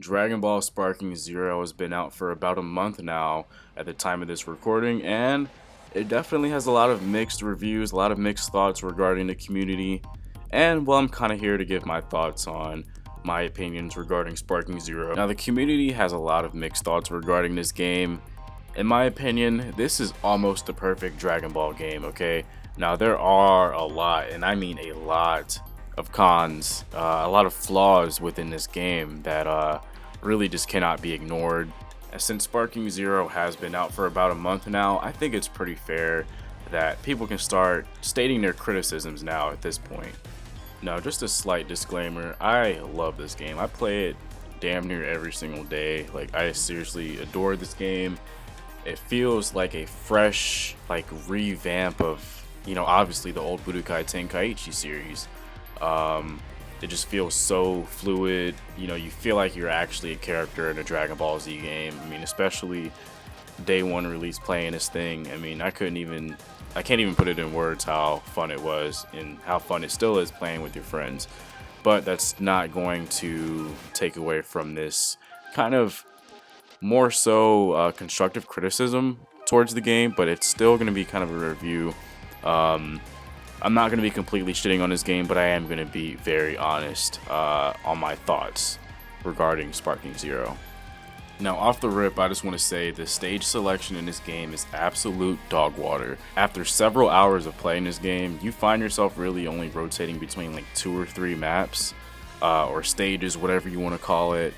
Dragon Ball Sparking Zero has been out for about a month now at the time of this recording, and it definitely has a lot of mixed reviews, a lot of mixed thoughts regarding the community. And well, I'm kind of here to give my thoughts on my opinions regarding Sparking Zero. Now, the community has a lot of mixed thoughts regarding this game. In my opinion, this is almost the perfect Dragon Ball game, okay? Now, there are a lot, and I mean a lot, of cons, a lot of flaws within this game that really just cannot be ignored. And since Sparking Zero has been out for about a month now, I think it's pretty fair that people can start stating their criticisms now at this point. Now, just a slight disclaimer, I love this game. I play it damn near every single day. Like, I seriously adore this game. It feels like a fresh, like, revamp of, obviously the old Budokai Tenkaichi series. It just feels so fluid. You feel like you're actually a character in a Dragon Ball Z game. I mean, especially day one release playing this thing. I mean, I can't even put it in words how fun it was and how fun it still is playing with your friends. But that's not going to take away from this kind of more so constructive criticism towards the game, but it's still going to be kind of a review. I'm not going to be completely shitting on this game, but I am going to be very honest on my thoughts regarding Sparking Zero. Now, off the rip, I just want to say the stage selection in this game is absolute dog water. After several hours of playing this game, you find yourself really only rotating between like 2 or 3 maps or stages, whatever you want to call it,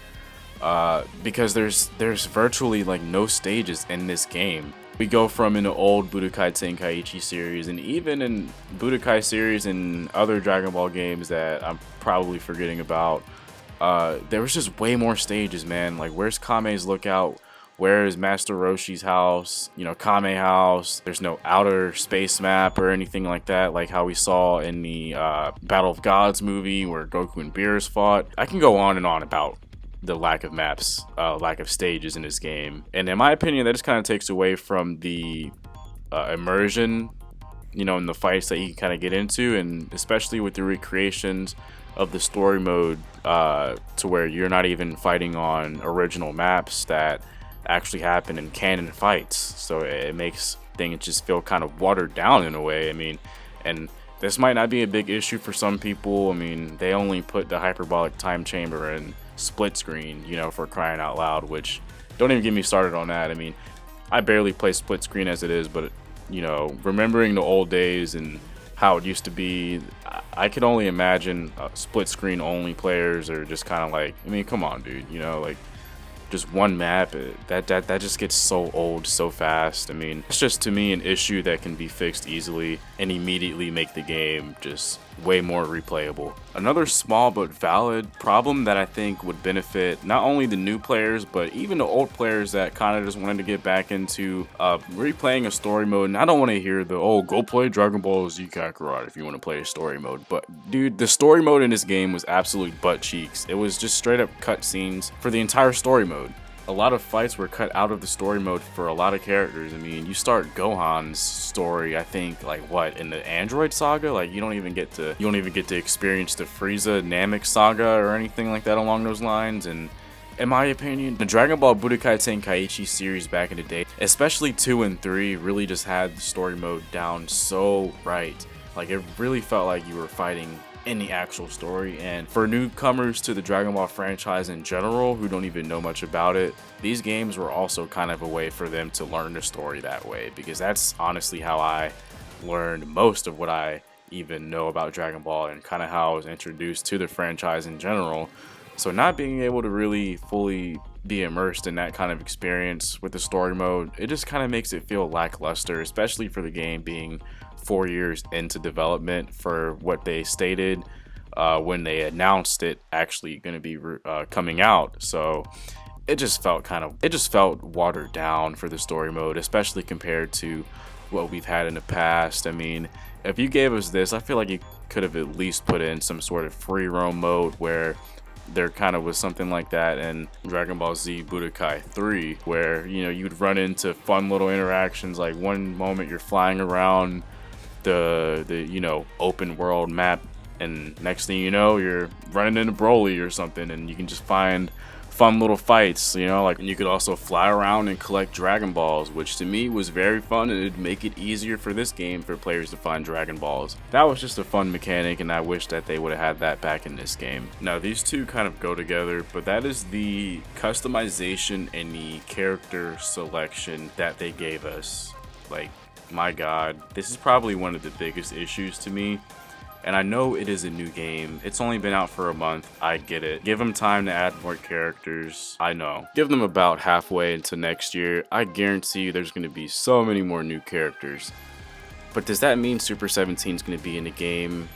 because there's virtually like no stages in this game. We go from in the old Budokai Tenkaichi series, and even in Budokai series and other Dragon Ball games that I'm probably forgetting about, there was just way more stages, man. Like, where's Kame's lookout? Where's Master Roshi's house? Kame house. There's no outer space map or anything like that, like how we saw in the Battle of Gods movie where Goku and Beerus fought. I can go on and on about the lack of maps, lack of stages in this game. And in my opinion, that just kind of takes away from the immersion, in the fights that you can kind of get into, and especially with the recreations of the story mode to where you're not even fighting on original maps that actually happen in canon fights. So it makes things just feel kind of watered down in a way. I mean, and this might not be a big issue for some people. I mean, they only put the hyperbolic time chamber in split screen, for crying out loud, which don't even get me started on that. I mean, I barely play split screen as it is, but remembering the old days and how it used to be, I could only imagine split screen only players are just kind of like, I mean, come on, dude, like just one map, that just gets so old so fast. I mean, it's just, to me, an issue that can be fixed easily and immediately make the game just way more replayable. Another small but valid problem that I think would benefit not only the new players but even the old players that kind of just wanted to get back into replaying a story mode. And I don't want to hear the, oh, go play Dragon Ball Z Kakarot if you want to play a story mode. But dude, the story mode in this game was absolute butt cheeks. It was just straight up cutscenes for the entire story mode. A lot of fights were cut out of the story mode for a lot of characters. I mean, you start Gohan's story, I think, like what, in the Android saga? Like, you don't even get to experience the Frieza Namek saga or anything like that along those lines. And in my opinion, the Dragon Ball Budokai Tenkaichi series back in the day, especially 2 and 3, really just had the story mode down so right. Like, it really felt like you were fighting in the actual story. And for newcomers to the Dragon Ball franchise in general who don't even know much about it, these games were also kind of a way for them to learn the story that way, because that's honestly how I learned most of what I even know about Dragon Ball and kind of how I was introduced to the franchise in general. So not being able to really fully be immersed in that kind of experience with the story mode, it just kind of makes it feel lackluster, especially for the game being 4 years into development for what they stated when they announced it actually going to be coming out. So it just felt watered down for the story mode, especially compared to what we've had in the past. I mean, if you gave us this, I feel like you could have at least put in some sort of free roam mode where there kind of was something like that in Dragon Ball Z Budokai 3, where you'd run into fun little interactions. Like, one moment you're flying around the open world map, and next thing you know, you're running into Broly or something, and you can just find fun little fights, you know, like, and you could also fly around and collect Dragon Balls, which to me was very fun, and it'd make it easier for this game for players to find Dragon Balls. That was just a fun mechanic, and I wish that they would have had that back in this game. Now, these two kind of go together, but that is the customization and the character selection that they gave us. Like, my god, this is probably one of the biggest issues to me. And I know it is a new game. It's only been out for a month. I get it. Give them time to add more characters. I know. Give them about halfway into next year. I guarantee you there's going to be so many more new characters. But does that mean Super 17 is going to be in the game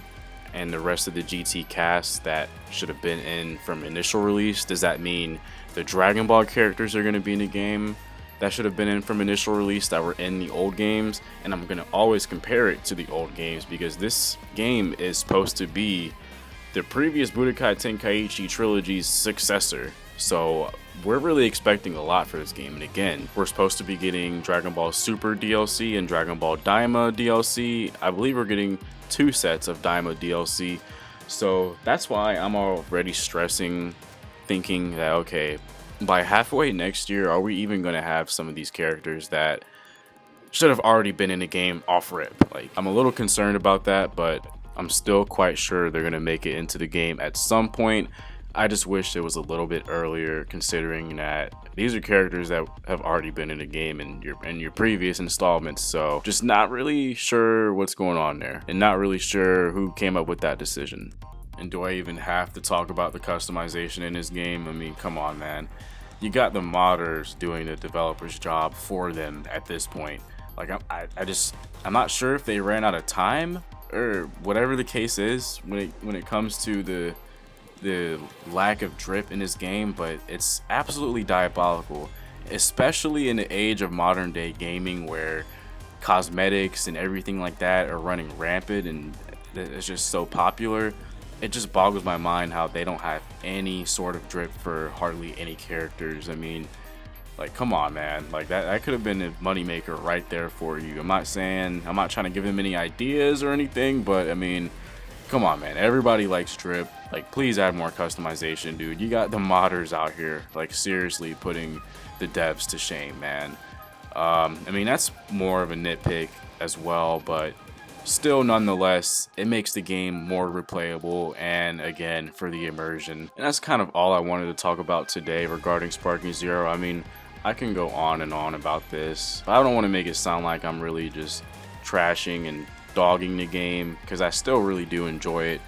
and the rest of the GT cast that should have been in from initial release? Does that mean the Dragon Ball characters are going to be in the game that should have been in from initial release that were in the old games? And I'm going to always compare it to the old games because this game is supposed to be the previous Budokai Tenkaichi trilogy's successor. So we're really expecting a lot for this game. And again, we're supposed to be getting Dragon Ball Super DLC and Dragon Ball Daima DLC. I believe we're getting 2 sets of Daima DLC. So that's why I'm already stressing, thinking that, okay, by halfway next year, are we even going to have some of these characters that should have already been in the game off rip? Like, I'm a little concerned about that, but I'm still quite sure they're going to make it into the game at some point. I just wish it was a little bit earlier, considering that these are characters that have already been in the game in your previous installments. So just not really sure what's going on there, and not really sure who came up with that decision. And do I even have to talk about the customization in this game? I mean, come on, man. You got the modders doing the developer's job for them at this point. Like, I'm not sure if they ran out of time or whatever the case is when it comes to the lack of drip in this game, but it's absolutely diabolical, especially in the age of modern day gaming where cosmetics and everything like that are running rampant and it's just so popular. It just boggles my mind how they don't have any sort of drip for hardly any characters. I mean, like, come on, man. Like, that could have been a moneymaker right there for you. I'm not trying to give them any ideas or anything, but I mean, come on, man. Everybody likes drip. Like, please add more customization, dude. You got the modders out here, like, seriously putting the devs to shame, man. I mean, that's more of a nitpick as well, but still, nonetheless, it makes the game more replayable, and again, for the immersion. And that's kind of all I wanted to talk about today regarding Sparking Zero. I mean, I can go on and on about this. I don't want to make it sound like I'm really just trashing and dogging the game, because I still really do enjoy it.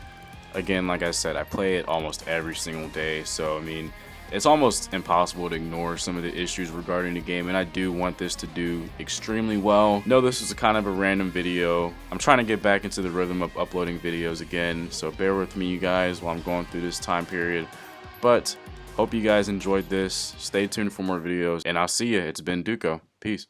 Again, like I said, I play it almost every single day, so I mean, it's almost impossible to ignore some of the issues regarding the game, and I do want this to do extremely well. No, this is a kind of a random video. I'm trying to get back into the rhythm of uploading videos again, so bear with me, you guys, while I'm going through this time period. But hope you guys enjoyed this. Stay tuned for more videos, and I'll see you. It's been Duco. Peace.